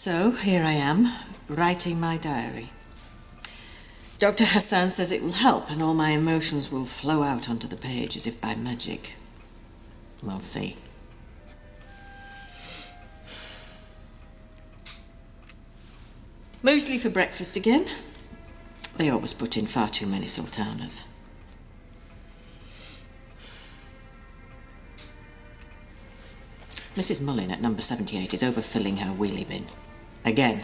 So, here I am, writing my diary. Dr. Hassan says it will help and all my emotions will flow out onto the page as if by magic. We'll see. Muesli for breakfast again. They always put in far too many sultanas. Mrs. Mullin at number 78 is overfilling her wheelie bin. Again.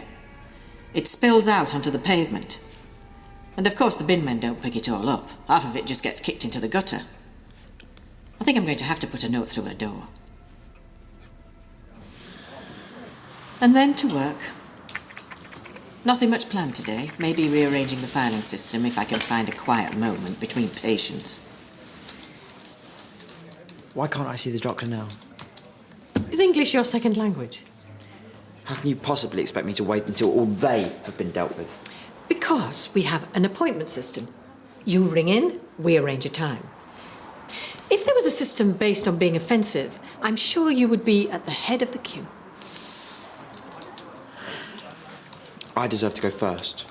It spills out onto the pavement. And of course the bin men don't pick it all up. Half of it just gets kicked into the gutter. I think I'm going to have to put a note through her door. And then to work. Nothing much planned today. Maybe rearranging the filing system if I can find a quiet moment between patients. Why can't I see the doctor now? Is English your second language? How can you possibly expect me to wait until all they have been dealt with? Because we have an appointment system. You ring in, we arrange a time. If there was a system based on being offensive, I'm sure you would be at the head of the queue. I deserve to go first.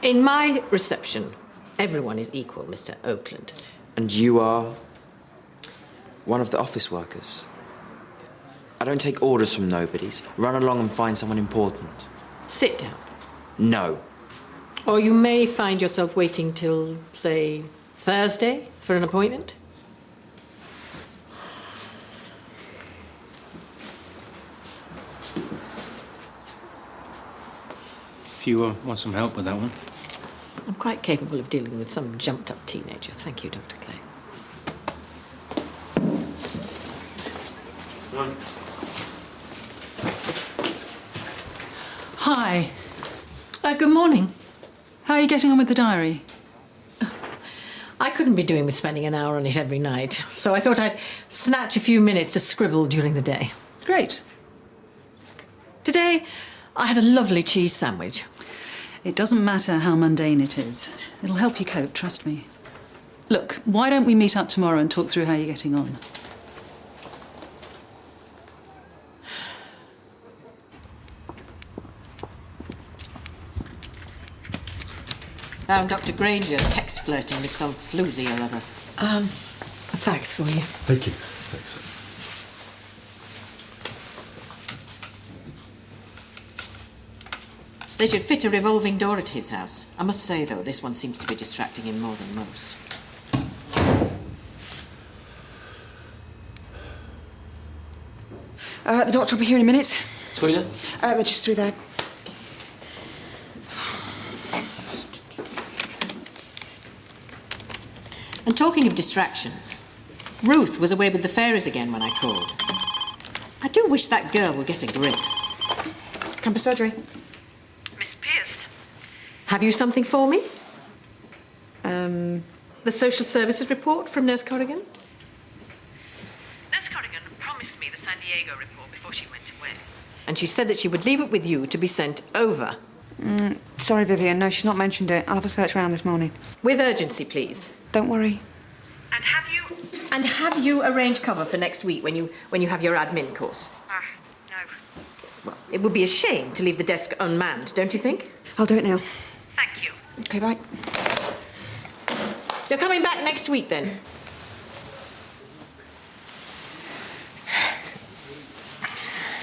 In my reception, everyone is equal, Mr. Oakland. And you are one of the office workers. I don't take orders from nobodies. Run along and find someone important. Sit down. No. Or you may find yourself waiting till, say, Thursday for an appointment. If you want some help with that one. I'm quite capable of dealing with some jumped-up teenager. Thank you, Dr. Clay. Hi. Good morning. How are you getting on with the diary? I couldn't be doing with spending an hour on it every night, so I thought I'd snatch a few minutes to scribble during the day. Great. Today, I had a lovely cheese sandwich. It doesn't matter how mundane it is. It'll help you cope, trust me. Look, why don't we meet up tomorrow and talk through how you're getting on? Found Dr. Granger text flirting with some floozy or other. A fax for you. Thank you. Thanks. They should fit a revolving door at his house. I must say, though, this one seems to be distracting him more than most. The doctor will be here in a minute. Toilets? They're just through there. And talking of distractions, Ruth was away with the fairies again when I called. I do wish that girl would get a grip. Campus surgery. Miss Pierce. Have you something for me? The social services report from Nurse Corrigan? Nurse Corrigan promised me the San Diego report before she went away. And she said that she would leave it with you to be sent over. Sorry, Vivian. No, she's not mentioned it. I'll have a search around this morning. With urgency, please. Don't worry. And have you arranged cover for next week when you have your admin course? No. Well, it would be a shame to leave the desk unmanned, don't you think? I'll do it now. Thank you. Okay, bye. You're coming back next week, then?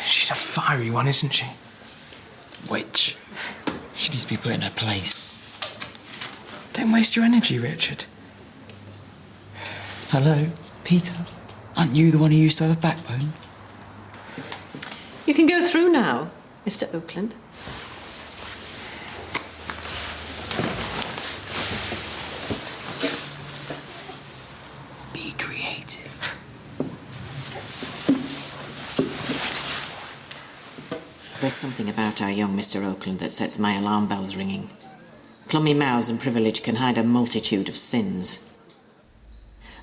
She's a fiery one, isn't she? Witch. She needs to be put in her place. Don't waste your energy, Richard. Hello, Peter. Aren't you the one who used to have a backbone? You can go through now, Mr. Oakland. Be creative. There's something about our young Mr. Oakland that sets my alarm bells ringing. Plummy mouths and privilege can hide a multitude of sins.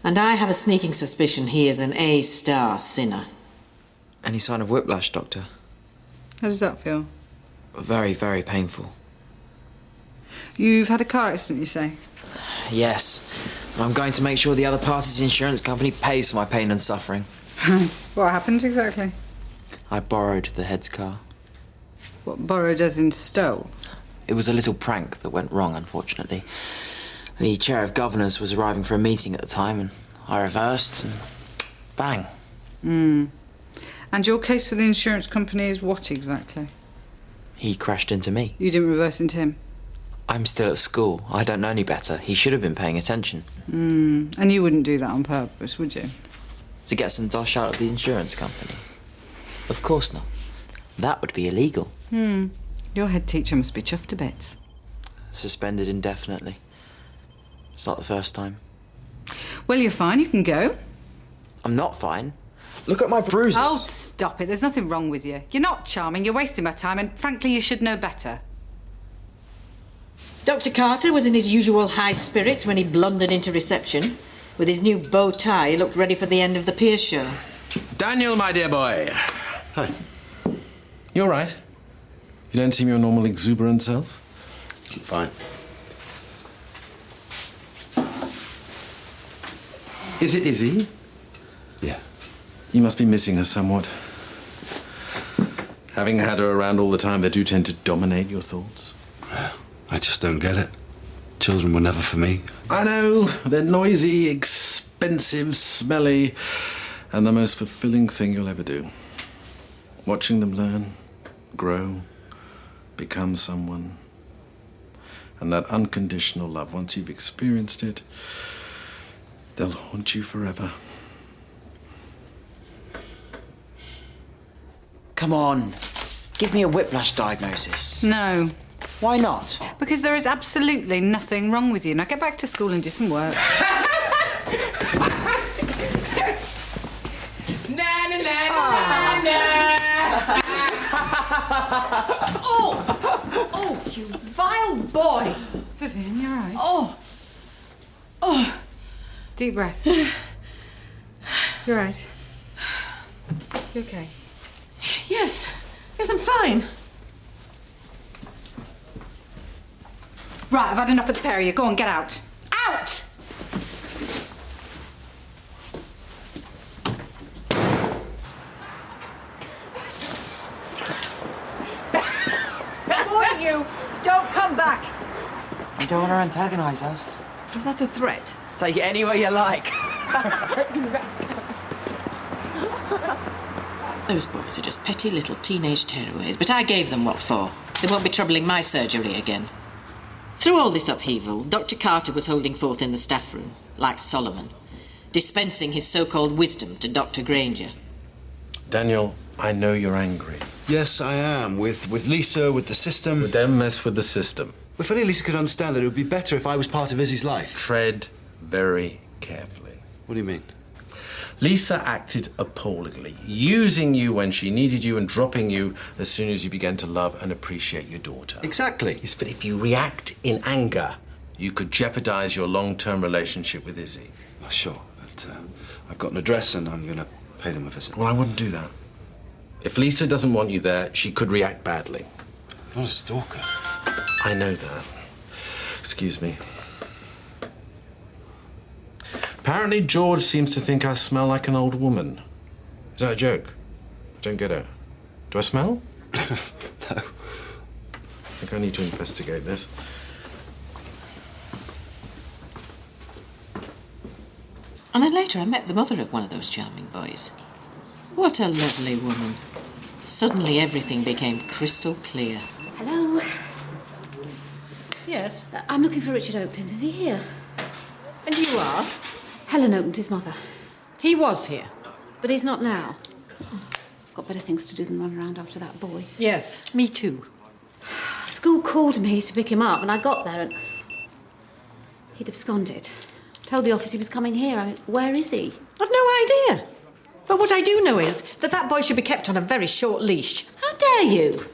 And I have a sneaking suspicion he is an A-star sinner. Any sign of whiplash, Doctor? How does that feel? Very, very painful. You've had a car accident, you say? Yes. And I'm going to make sure the other party's insurance company pays for my pain and suffering. What happened exactly? I borrowed the head's car. What borrowed as in stole? It was a little prank that went wrong, unfortunately. The chair of governors was arriving for a meeting at the time, and I reversed, and bang. And your case for the insurance company is what exactly? He crashed into me. You didn't reverse into him? I'm still at school. I don't know any better. He should have been paying attention. And you wouldn't do that on purpose, would you? To get some dosh out of the insurance company? Of course not. That would be illegal. Your head teacher must be chuffed to bits. Suspended indefinitely. It's not the first time. Well, you're fine. You can go. I'm not fine. Look at my bruises. Oh, stop it. There's nothing wrong with you. You're not charming. You're wasting my time, and frankly, you should know better. Dr. Carter was in his usual high spirits when he blundered into reception. With his new bow tie, he looked ready for the end of the Pierce show. Daniel, my dear boy. Hi. You all right? You don't seem your normal exuberant self? I'm fine. Is it Izzy? Yeah. You must be missing her somewhat. Having had her around all the time, they do tend to dominate your thoughts. I just don't get it. Children were never for me. I know. They're noisy, expensive, smelly, and the most fulfilling thing you'll ever do. Watching them learn, grow, become someone. And that unconditional love, once you've experienced it, they'll haunt you forever. Come on. Give me a whiplash diagnosis. No. Why not? Because there is absolutely nothing wrong with you. Now get back to school and do some work. Oh, you vile boy! Vivian, you're right. Oh, Deep breath. You're right. You okay? yes, I'm fine. Right, I've had enough of the pair of you. Go on, get out. Out! I'm warning you, don't come back. You don't want to antagonise us. Is that a threat? Take it any way you like. Those boys are just petty little teenage tearaways, but I gave them what for. They won't be troubling my surgery again. Through all this upheaval, Dr. Carter was holding forth in the staff room, like Solomon, dispensing his so-called wisdom to Dr. Granger. Daniel, I know you're angry. Yes, I am. With Lisa, with the system. But don't mess with the system. If only Lisa could understand that it would be better if I was part of Izzy's life. Tread very carefully. What do you mean? Lisa acted appallingly, using you when she needed you and dropping you as soon as you began to love and appreciate your daughter. Exactly. Yes, but if you react in anger, you could jeopardize your long-term relationship with Izzy. Oh, sure, but I've got an address and I'm going to pay them a visit. Well, I wouldn't do that. If Lisa doesn't want you there, she could react badly. I'm not a stalker. I know that. Excuse me. Apparently, George seems to think I smell like an old woman. Is that a joke? Don't get it. Do I smell? No. I think I need to investigate this. And then later I met the mother of one of those charming boys. What a lovely woman. Suddenly everything became crystal clear. Hello. Yes. I'm looking for Richard Oakland. Is he here? And you are? Helen Oakland, his mother. He was here. But he's not now. I've got better things to do than run around after that boy. Yes, me too. School called me to pick him up, and I got there and... he'd absconded. Told the office he was coming here. I mean, where is he? I've no idea. But what I do know is that that boy should be kept on a very short leash. How dare you?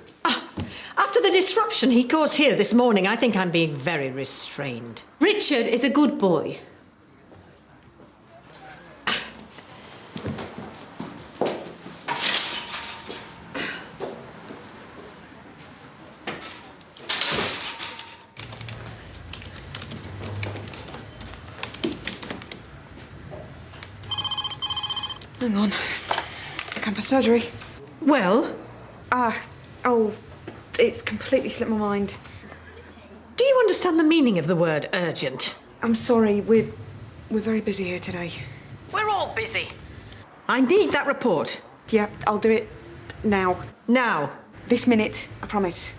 After the disruption he caused here this morning, I think I'm being very restrained. Richard is a good boy. Hang on. Campus surgery. Well, Oh, It's completely slipped my mind. Do you understand the meaning of the word urgent? I'm sorry, we're very busy here today. We're all busy. I need that report. Yeah, I'll do it now. Now. This minute, I promise.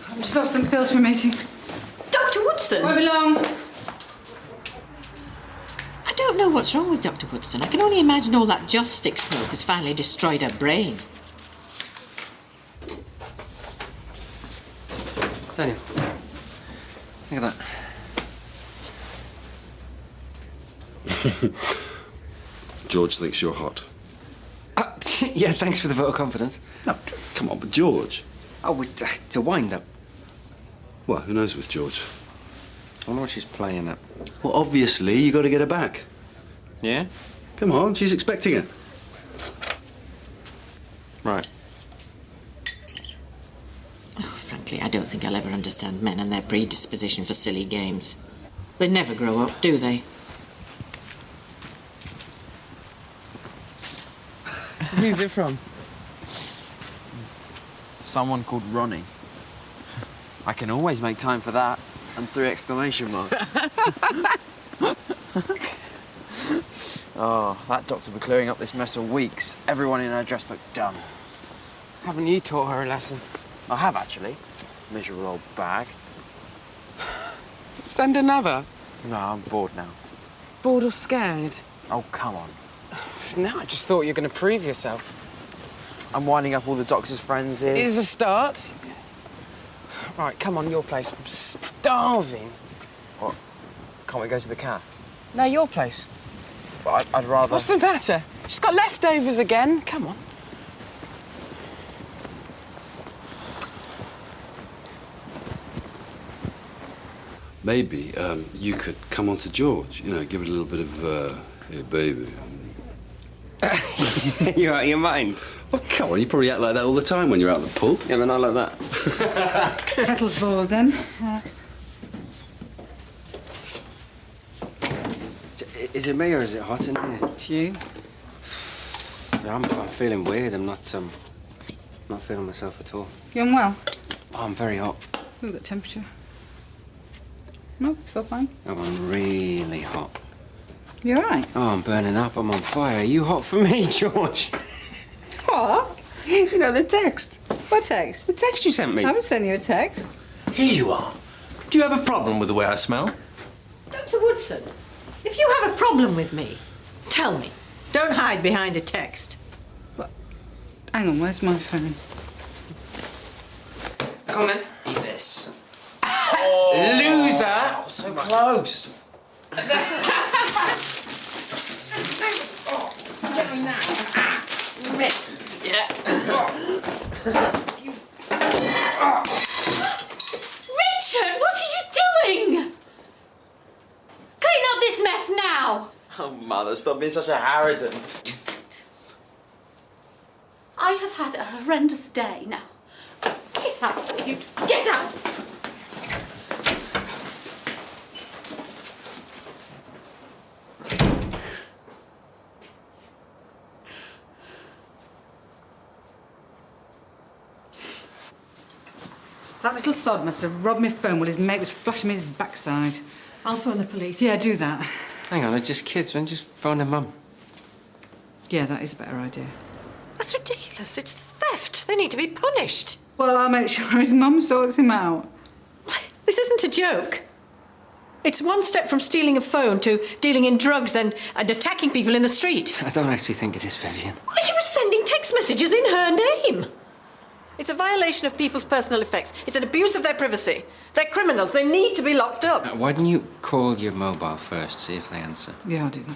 I'm just off some pills for a meeting. Dr. Woodson? Won't be long. I don't know what's wrong with Dr. Woodson. I can only imagine all that joss stick smoke has finally destroyed her brain. Daniel, look at that. George thinks you're hot. Yeah, thanks for the vote of confidence. No, come on, but George. Oh, it's a wind-up. Well, who knows with George? I wonder what she's playing at. Well, obviously, you got to get her back. Yeah? Come on, she's expecting it. Right. Frankly, I don't think I'll ever understand men and their predisposition for silly games. They never grow up, do they? Who's it from? Someone called Ronnie. I can always make time for that. And 3 exclamation marks. Oh, that doctor will be clearing up this mess for weeks. Everyone in her dress book done. Haven't you taught her a lesson? I have, actually. Miserable old bag. Send another. No, I'm bored now. Bored or scared? Oh, come on. No, I just thought you were going to prove yourself. I'm winding up all the doctor's friends It is a start. Right, come on, your place. I'm starving. What? Can't we go to the cafe? No, your place. But I'd rather... What's the matter? She's got leftovers again. Come on. Maybe you could come on to George. You know, give it a little bit of, hey, baby. You out of your mind? Well, come on, you probably act like that all the time when you're out in the pub. Yeah, but not like that. Kettle's boiled then. Is it me or is it hot in here? It's you. Yeah, I'm feeling weird. I'm not feeling myself at all. You unwell? Oh, I'm very hot. We've got temperature. No, feel fine. Oh, I'm really hot. You all right? Oh, I'm burning up. I'm on fire. Are you hot for me, George? What? You know, the text. What text? The text you sent me. I haven't sent you a text. Here you are. Do you have a problem with the way I smell? Dr. Woodson, if you have a problem with me, tell me. Don't hide behind a text. Hang on, where's my phone? Come on, then. Eat this. Loser! So close. Get me now. You missed. Richard, what are you doing? Clean up this mess now! Oh, Mother, stop being such a harridan. I have had a horrendous day now. Just get out, will you? Just get out! That little sod must have robbed my phone while his mate was flashing me his backside. I'll phone the police. Yeah, do that. Hang on, they're just kids, man. Just phone their mum. Yeah, that is a better idea. That's ridiculous. It's theft. They need to be punished. Well, I'll make sure his mum sorts him out. This isn't a joke. It's one step from stealing a phone to dealing in drugs and attacking people in the street. I don't actually think it is, Vivian. He was sending text messages in her name. It's a violation of people's personal effects. It's an abuse of their privacy. They're criminals. They need to be locked up. Why didn't you call your mobile first, see if they answer? Yeah, I'll do that.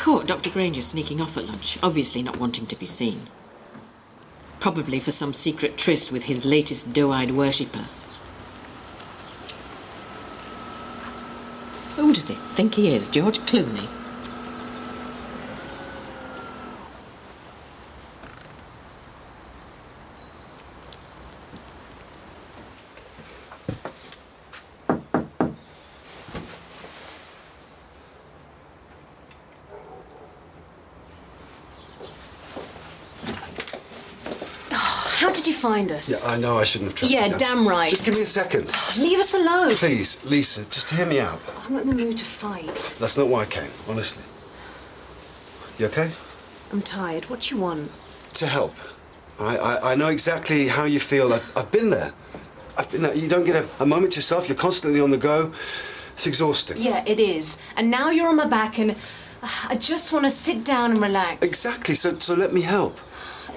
caught Dr. Granger sneaking off at lunch, obviously not wanting to be seen. Probably for some secret tryst with his latest doe-eyed worshipper. Who does he think he is, George Clooney? How did you find us? Yeah, I know I shouldn't have tracked you Yeah, down. damn right. Just give me a second. Leave us alone. Please, Lisa, just hear me out. I'm not in the mood to fight. That's not why I came, honestly. You okay? I'm tired. What do you want? To help. I know exactly how you feel. I've been there. I've been there. You don't get a moment to yourself. You're constantly on the go. It's exhausting. Yeah, it is. And now you're on my back and I just want to sit down and relax. Exactly. So let me help.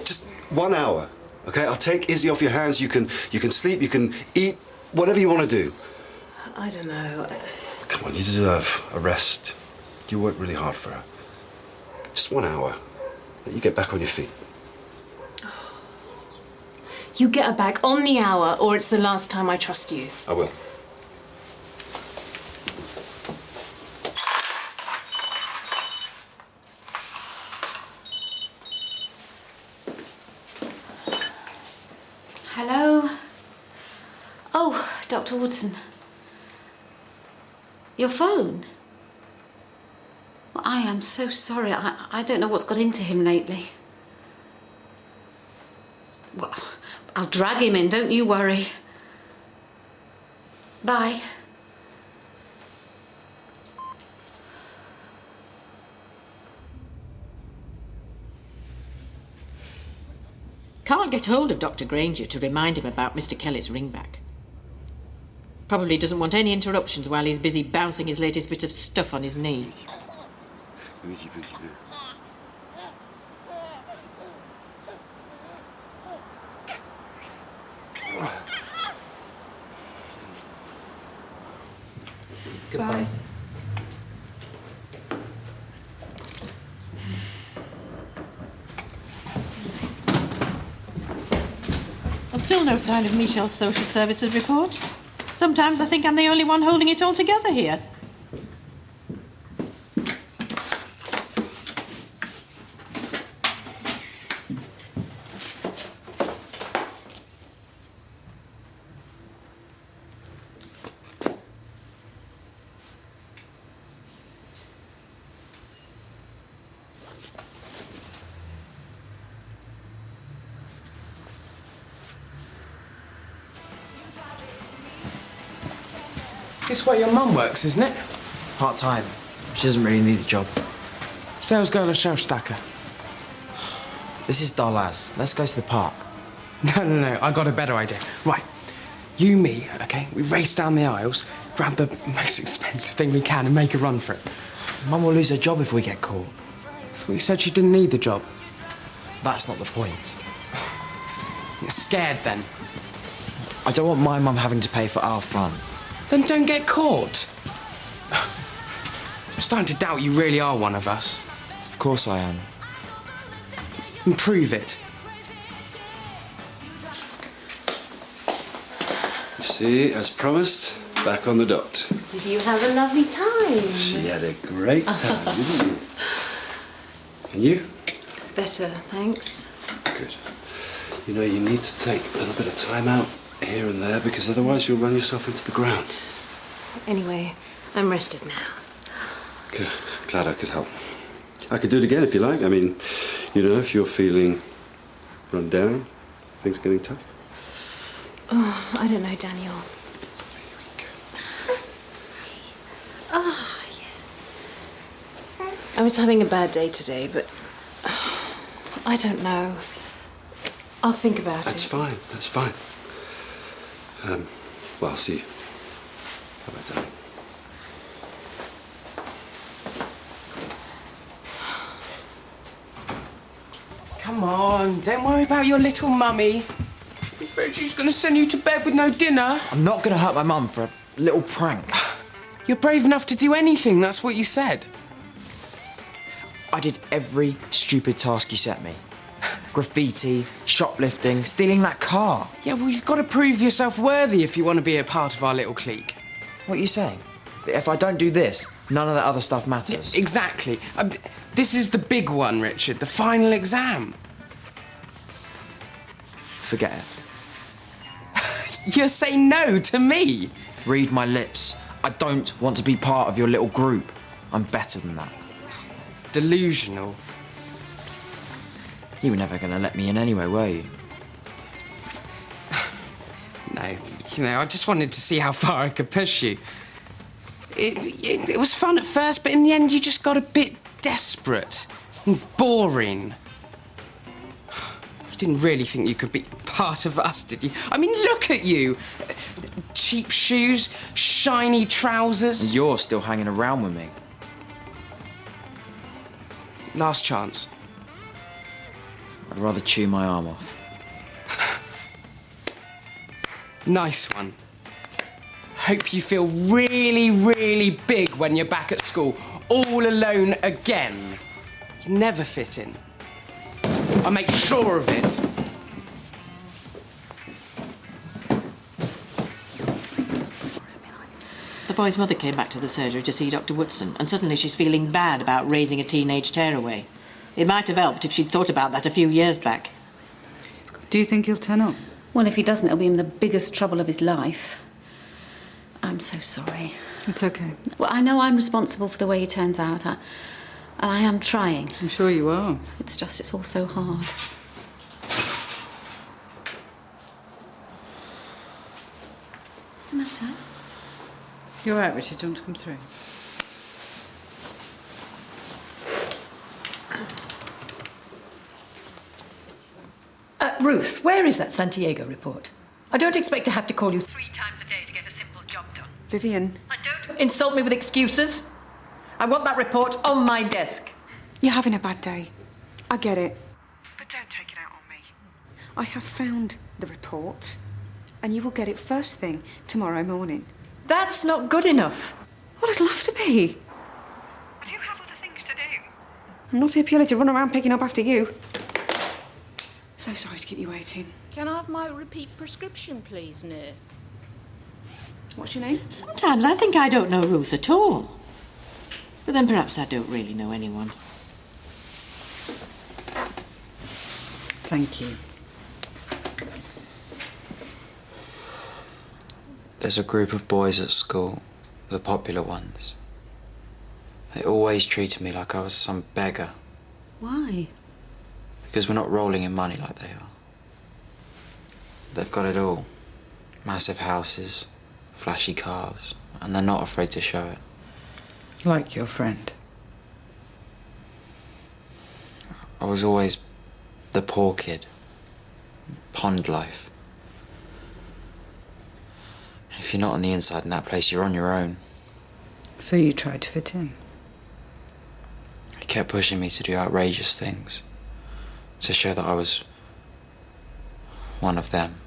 Just 1 hour. Okay? I'll take Izzy off your hands. You can sleep. You can eat. Whatever you want to do. I don't know. Come on. You deserve a rest. You work really hard for her. Just 1 hour. You get back on your feet. You get her back on the hour or it's the last time I trust you. I will. Hello? Oh, Dr. Woodson. Your phone? Well, I am so sorry. I don't know what's got into him lately. Well, I'll drag him in, don't you worry. Bye. Can't get hold of Dr. Granger to remind him about Mr. Kellett's ringback. Probably doesn't want any interruptions while he's busy bouncing his latest bit of stuff on his knee. Goodbye. Well, still no sign of Michelle's social services report. Sometimes I think I'm the only one holding it all together here. This way your mum works, isn't it? Part-time. She doesn't really need a job. Sales girl or shelf stacker? This is dull as. Let's go to the park. No, I got a better idea. Right, you, me, okay? We race down the aisles, grab the most expensive thing we can and make a run for it. Mum will lose her job if we get caught. I thought you said she didn't need the job. That's not the point. You're scared then? I don't want my mum having to pay for our fun. Then don't get caught. I'm starting to doubt you really are one of us. Of course I am. And prove it. You see, as promised, back on the dot. Did you have a lovely time? She had a great time, didn't you? And you? Better, thanks. Good. You know, you need to take a little bit of time out here and there because otherwise you'll run yourself into the ground. Anyway, I'm rested now. Okay. Glad I could help. I could do it again if you like. I mean, you know, if you're feeling run down, things are getting tough. Oh, I don't know, Daniel. Oh, yeah. I was having a bad day today, but I don't know. I'll think about it. That's fine. That's fine. Well, I'll see you. Bye-bye, darling. Come on, don't worry about your little mummy. You afraid she's going to send you to bed with no dinner? I'm not going to hurt my mum for a little prank. You're brave enough to do anything, that's what you said. I did every stupid task you set me. Graffiti, shoplifting, stealing that car. Yeah, well, you've got to prove yourself worthy if you want to be a part of our little clique. What are you saying? That if I don't do this, none of that other stuff matters? Exactly. This is the big one, Richard, the final exam. Forget it. You're saying no to me? Read my lips. I don't want to be part of your little group. I'm better than that. Delusional. You were never going to let me in anyway, were you? No, I just wanted to see how far I could push you. It was fun at first, but in the end you just got a bit desperate and boring. You didn't really think you could be part of us, did you? I mean, look at you. Cheap shoes, shiny trousers. And you're still hanging around with me. Last chance. I'd rather chew my arm off. Nice one. Hope you feel really, really big when you're back at school, all alone again. You never fit in. I'll make sure of it. The boy's mother came back to the surgery to see Dr. Woodson, and suddenly she's feeling bad about raising a teenage tearaway. It might have helped if she'd thought about that a few years back. Do you think he'll turn up? Well, if he doesn't, it'll be in the biggest trouble of his life. I'm so sorry. It's okay. Well, I know I'm responsible for the way he turns out. And I am trying. I'm sure you are. It's all so hard. What's the matter? You're right, Richard. Do you want to come through? Ruth, where is that Santiago report? I don't expect to have to call you 3 times a day to get a simple job done. Vivian. And don't insult me with excuses. I want that report on my desk. You're having a bad day. I get it. But don't take it out on me. I have found the report, and you will get it first thing tomorrow morning. That's not good enough. Well, it'll have to be. I do have other things to do. I'm not here purely to run around picking up after you. So sorry to keep you waiting. Can I have my repeat prescription, please, nurse? What's your name? Sometimes I think I don't know Ruth at all. But then perhaps I don't really know anyone. Thank you. There's a group of boys at school, the popular ones. They always treated me like I was some beggar. Why? Because we're not rolling in money like they are. They've got it all. Massive houses, flashy cars, and they're not afraid to show it. Like your friend. I was always the poor kid. Pond life. If you're not on the inside in that place, you're on your own. So you tried to fit in? He kept pushing me to do outrageous things. To show that I was one of them.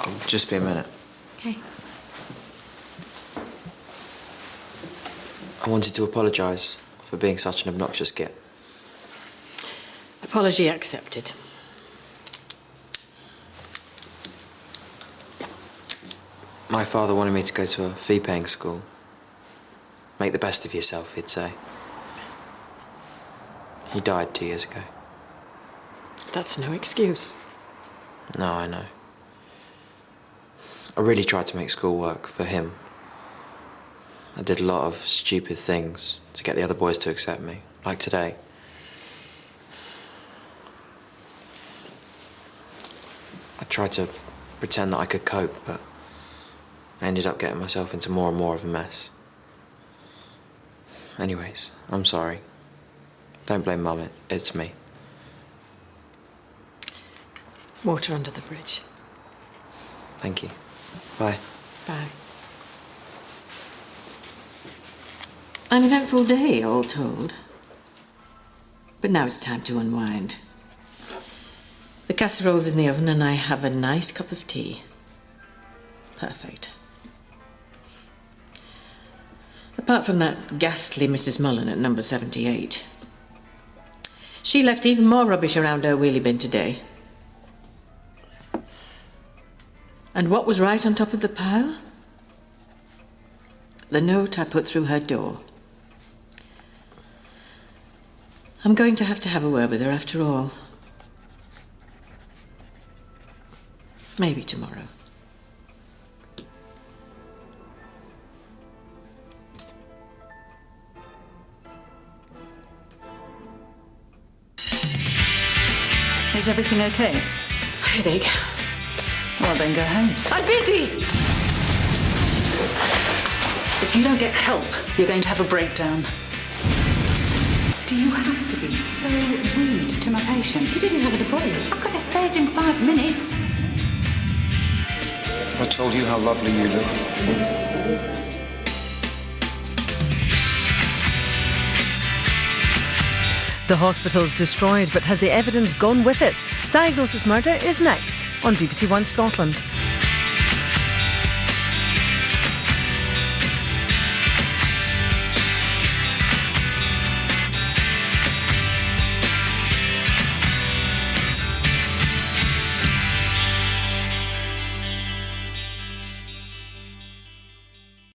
I'll just be a minute. Okay. I wanted to apologise for being such an obnoxious git. Apology accepted. My father wanted me to go to a fee-paying school. Make the best of yourself, he'd say. He died 2 years ago. That's no excuse. No, I know. I really tried to make school work for him. I did a lot of stupid things to get the other boys to accept me, like today. I tried to pretend that I could cope, but I ended up getting myself into more and more of a mess. Anyways, I'm sorry. Don't blame Mum, it's me. Water under the bridge. Thank you. Bye. Bye. An eventful day, all told. But now it's time to unwind. The casserole's in the oven and I have a nice cup of tea. Perfect. Apart from that ghastly Mrs. Mullen at number 78. She left even more rubbish around her wheelie bin today. And what was right on top of the pile? The note I put through her door. I'm going to have a word with her after all. Maybe tomorrow. Is everything okay? Headache. Well, then go home. I'm busy! If you don't get help, you're going to have a breakdown. Do you have to be so rude to my patients? You didn't have an appointment. I could have spared in 5 minutes. I told you how lovely you look. The hospital's destroyed, but has the evidence gone with it? Diagnosis Murder is next on BBC1 Scotland.